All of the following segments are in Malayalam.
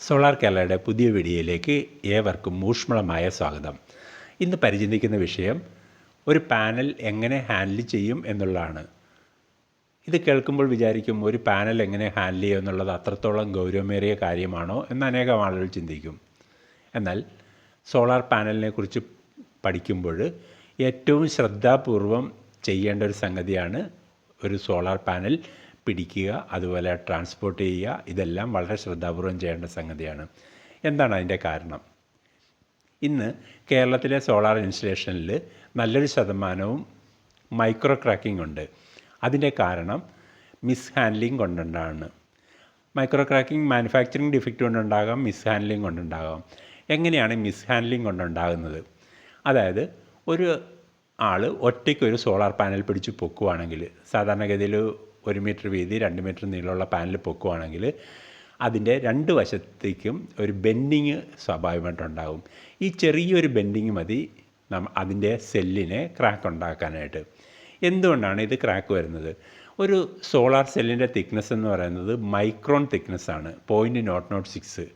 സോളാർ കേരളയുടെ പുതിയ വീഡിയോയിലേക്ക് ഏവർക്കും ഊഷ്മളമായ സ്വാഗതം. ഇന്ന് പരിചിന്തിക്കുന്ന വിഷയം ഒരു പാനൽ എങ്ങനെ ഹാൻഡിൽ ചെയ്യും എന്നുള്ളതാണ്. ഇത് കേൾക്കുമ്പോൾ വിചാരിക്കും, ഒരു പാനൽ എങ്ങനെ ഹാൻഡിൽ ചെയ്യും എന്നുള്ളത് അത്രത്തോളം ഗൗരവമേറിയ കാര്യമാണോ എന്ന് അനേകം ആളുകൾ ചിന്തിക്കും. എന്നാൽ സോളാർ പാനലിനെ കുറിച്ച് പഠിക്കുമ്പോൾ ഏറ്റവും ശ്രദ്ധാപൂർവം ചെയ്യേണ്ട ഒരു സംഗതിയാണ് ഒരു സോളാർ പാനൽ പിടിക്കുക, അതുപോലെ ട്രാൻസ്പോർട്ട് ചെയ്യുക. ഇതെല്ലാം വളരെ ശ്രദ്ധാപൂർവം ചെയ്യേണ്ട സംഗതിയാണ്. എന്താണ് അതിൻ്റെ കാരണം? ഇന്ന് കേരളത്തിലെ സോളാർ ഇൻസ്റ്റലേഷനിൽ നല്ലൊരു ശതമാനവും മൈക്രോ ക്രാക്കിംഗ് ഉണ്ട്. അതിൻ്റെ കാരണം മിസ് ഹാൻഡ്ലിംഗ് കൊണ്ടുണ്ടാണ്. മൈക്രോ ക്രാക്കിംഗ് മാനുഫാക്ചറിങ് ഡിഫക്റ്റ് കൊണ്ടുണ്ടാകാം, മിസ് ഹാൻഡ്ലിംഗ് കൊണ്ടുണ്ടാകാം. എങ്ങനെയാണ് മിസ് ഹാൻഡ്ലിംഗ് കൊണ്ടുണ്ടാകുന്നത്? അതായത് ഒരു ആൾ ഒറ്റയ്ക്കൊരു സോളാർ പാനൽ പിടിച്ച് പൊക്കുവാണെങ്കിൽ, സാധാരണഗതിയിൽ 1 മീറ്റർ വീതി 2 മീറ്റർ നീളമുള്ള പാനൽ പൊക്കുവാണെങ്കിൽ അതിൻ്റെ രണ്ട് വശത്തേക്കും ഒരു ബെൻഡിങ് സ്വാഭാവികമായിട്ടുണ്ടാകും. ഈ ചെറിയൊരു ബെൻഡിങ് മതി അതിൻ്റെ സെല്ലിനെ ക്രാക്ക് ഉണ്ടാക്കാനായിട്ട്. എന്തുകൊണ്ടാണ് ഇത് ക്രാക്ക് വരുന്നത്? ഒരു സോളാർ സെല്ലിൻ്റെ തിക്നെസ് എന്ന് പറയുന്നത് മൈക്രോൺ തിക്നെസ്സാണ്, 0.006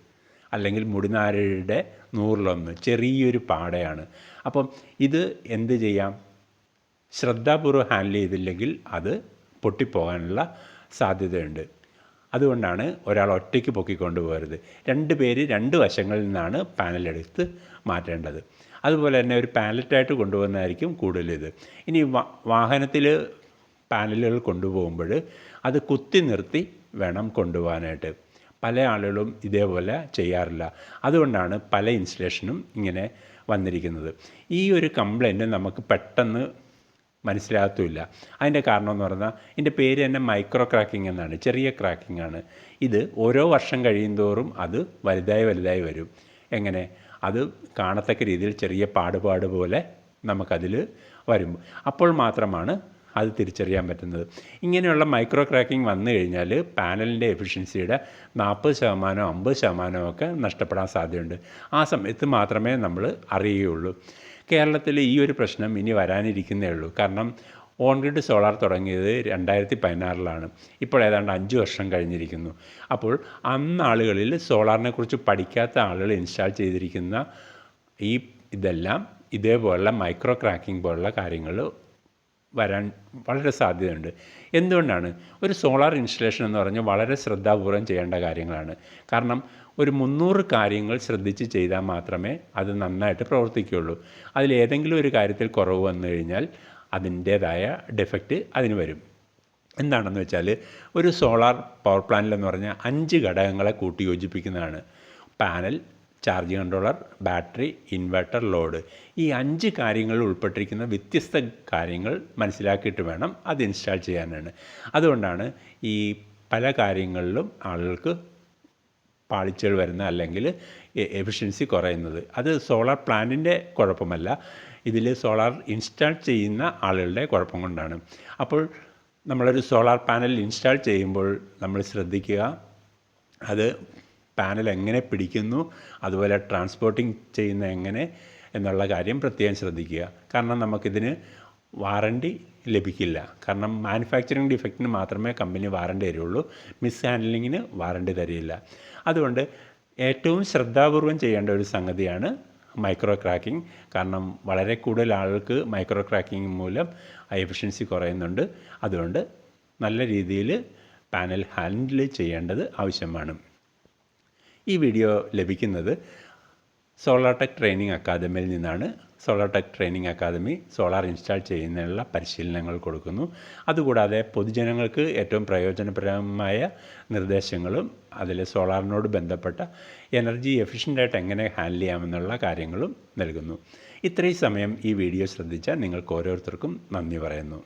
അല്ലെങ്കിൽ മുടിനാരയുടെ 100-1, ചെറിയൊരു പാടയാണ്. അപ്പം ഇത് എന്ത് ചെയ്യാം? ശ്രദ്ധാപൂർവ്വം ഹാൻഡിൽ ചെയ്തില്ലെങ്കിൽ അത് പൊട്ടിപ്പോകാനുള്ള സാധ്യതയുണ്ട്. അതുകൊണ്ടാണ് ഒരാൾ ഒറ്റയ്ക്ക് പൊക്കിക്കൊണ്ട് പോകരുത്. 2 പേര് 2 വശങ്ങളിൽ നിന്നാണ് പാനലെടുത്ത് മാറ്റേണ്ടത്. അതുപോലെ തന്നെ ഒരു പാലറ്റായിട്ട് കൊണ്ടുപോകുന്നതായിരിക്കും കൂടുതൽ ഇത്. ഇനി വാഹനത്തിൽ പാനലുകൾ കൊണ്ടുപോകുമ്പോൾ അത് കുത്തി നിർത്തി വേണം കൊണ്ടുപോകാനായിട്ട്. പല ആളുകളും ഇതേപോലെ ചെയ്യാറില്ല. അതുകൊണ്ടാണ് പല ഇൻസ്റ്റലേഷനും ഇങ്ങനെ വന്നിരിക്കുന്നത്. ഈ ഒരു കംപ്ലൈൻറ്റ് നമുക്ക് പെട്ടെന്ന് മനസ്സിലാകത്തുമില്ല. അതിൻ്റെ കാരണം എന്ന് പറഞ്ഞാൽ, ഇതിൻ്റെ പേര് തന്നെ മൈക്രോ ക്രാക്കിംഗ് എന്നാണ്, ചെറിയ ക്രാക്കിംഗ് ആണ്. ഇത് ഓരോ വർഷം കഴിയുന്തോറും അത് വലുതായി വരും. എങ്ങനെ? അത് കാണത്തക്ക രീതിയിൽ ചെറിയ പാടുപാട് പോലെ നമുക്കതിൽ വരും. അപ്പോൾ മാത്രമാണ് അത് തിരിച്ചറിയാൻ പറ്റുന്നത്. ഇങ്ങനെയുള്ള മൈക്രോ ക്രാക്കിംഗ് വന്നു കഴിഞ്ഞാൽ പാനലിൻ്റെ എഫിഷ്യൻസിയുടെ 40% 50% ഒക്കെ നഷ്ടപ്പെടാൻ സാധ്യതയുണ്ട്. ആ സമയത്ത് മാത്രമേ നമ്മൾ അറിയുകയുള്ളൂ. കേരളത്തിൽ ഈ ഒരു പ്രശ്നം ഇനി വരാനിരിക്കുന്നേ ഉള്ളൂ. കാരണം ഓൺ ഗ്രിഡ് സോളാർ തുടങ്ങിയത് 2016-ലാണ്. ഇപ്പോൾ ഏതാണ്ട് 5 വർഷം കഴിഞ്ഞിരിക്കുന്നു. അപ്പോൾ അന്നാളുകളിൽ സോളാറിനെക്കുറിച്ച് പഠിക്കാത്ത ആളുകൾ ഇൻസ്റ്റാൾ ചെയ്തിരിക്കുന്ന ഇതെല്ലാം ഇതേപോലുള്ള മൈക്രോ ക്രാക്കിംഗ് പോലുള്ള കാര്യങ്ങൾ വരാൻ വളരെ സാധ്യതയുണ്ട്. എന്തുകൊണ്ടാണ്? ഒരു സോളാർ ഇൻസ്റ്റലേഷൻ എന്ന് പറഞ്ഞാൽ വളരെ ശ്രദ്ധാപൂർവം ചെയ്യേണ്ട കാര്യങ്ങളാണ്. കാരണം ഒരു 300 കാര്യങ്ങൾ ശ്രദ്ധിച്ച് ചെയ്താൽ മാത്രമേ അത് നന്നായിട്ട് പ്രവർത്തിക്കുകയുള്ളൂ. അതിലേതെങ്കിലും ഒരു കാര്യത്തിൽ കുറവ് വന്നു കഴിഞ്ഞാൽ അതിൻ്റേതായ ഡിഫക്റ്റ് അതിന് വരും. എന്താണെന്ന് വെച്ചാൽ, ഒരു സോളാർ പവർ പ്ലാന്റിലെന്ന് പറഞ്ഞാൽ 5 ഘടകങ്ങളെ കൂട്ടി യോജിപ്പിക്കുന്നതാണ്. Panel, charge controller, battery, inverter, load. ഈ 5 കാര്യങ്ങളിൽ ഉൾപ്പെട്ടിരിക്കുന്ന വ്യത്യസ്ത കാര്യങ്ങൾ മനസ്സിലാക്കിയിട്ട് വേണം അത് ഇൻസ്റ്റാൾ ചെയ്യാനാണ്. അതുകൊണ്ടാണ് ഈ പല കാര്യങ്ങളിലും ആളുകൾക്ക് പാളിച്ചകൾ വരുന്ന, അല്ലെങ്കിൽ എഫിഷ്യൻസി കുറയുന്നത്. അത് സോളാർ പ്ലാന്റിൻ്റെ കുഴപ്പമല്ല, ഇതിൽ സോളാർ ഇൻസ്റ്റാൾ ചെയ്യുന്ന ആളുകളുടെ കുഴപ്പം കൊണ്ടാണ്. അപ്പോൾ നമ്മളൊരു സോളാർ പാനൽ ഇൻസ്റ്റാൾ ചെയ്യുമ്പോൾ നമ്മൾ ശ്രദ്ധിക്കുക, അത് പാനൽ എങ്ങനെ പിടിക്കുന്നു, അതുപോലെ ട്രാൻസ്പോർട്ടിങ് ചെയ്യുന്ന എങ്ങനെ എന്നുള്ള കാര്യം പ്രത്യേകം ശ്രദ്ധിക്കുക. കാരണം നമുക്കിതിന് വാറണ്ടി ലഭിക്കില്ല. കാരണം മാനുഫാക്ചറിങ് ഡിഫക്റ്റിന് മാത്രമേ കമ്പനി വാറണ്ടി തരുള്ളൂ, മിസ് ഹാൻഡ്ലിങ്ങിന് വാറണ്ടി തരില്ല. അതുകൊണ്ട് ഏറ്റവും ശ്രദ്ധാപൂർവം ചെയ്യേണ്ട ഒരു സംഗതിയാണ് മൈക്രോ ക്രാക്കിംഗ്. കാരണം വളരെ കൂടുതൽ ആളുകൾക്ക് മൈക്രോ ക്രാക്കിംഗ് മൂലം എഫിഷ്യൻസി കുറയുന്നുണ്ട്. അതുകൊണ്ട് നല്ല രീതിയിൽ പാനൽ ഹാൻഡിൽ ചെയ്യേണ്ടത് ആവശ്യമാണ്. ഈ വീഡിയോ ലഭിക്കുന്നത് സോളാർടെക് ട്രെയിനിങ് അക്കാദമിയിൽ നിന്നാണ്. സോളാർടെക് ട്രെയിനിങ് അക്കാദമി സോളാർ ഇൻസ്റ്റാൾ ചെയ്യുന്നതിനുള്ള പരിശീലനങ്ങൾ കൊടുക്കുന്നു. അതുകൂടാതെ പൊതുജനങ്ങൾക്ക് ഏറ്റവും പ്രയോജനപ്രദമായ നിർദ്ദേശങ്ങളും അതിൽ സോളാറിനോട് ബന്ധപ്പെട്ട എനർജി എഫിഷ്യൻ്റായിട്ട് എങ്ങനെ ഹാൻഡിൽ ചെയ്യാമെന്നുള്ള കാര്യങ്ങളും നൽകുന്നു. ഇത്രയും സമയം ഈ വീഡിയോ ശ്രദ്ധിച്ച നിങ്ങൾക്ക് ഓരോരുത്തർക്കും നന്ദി പറയുന്നു.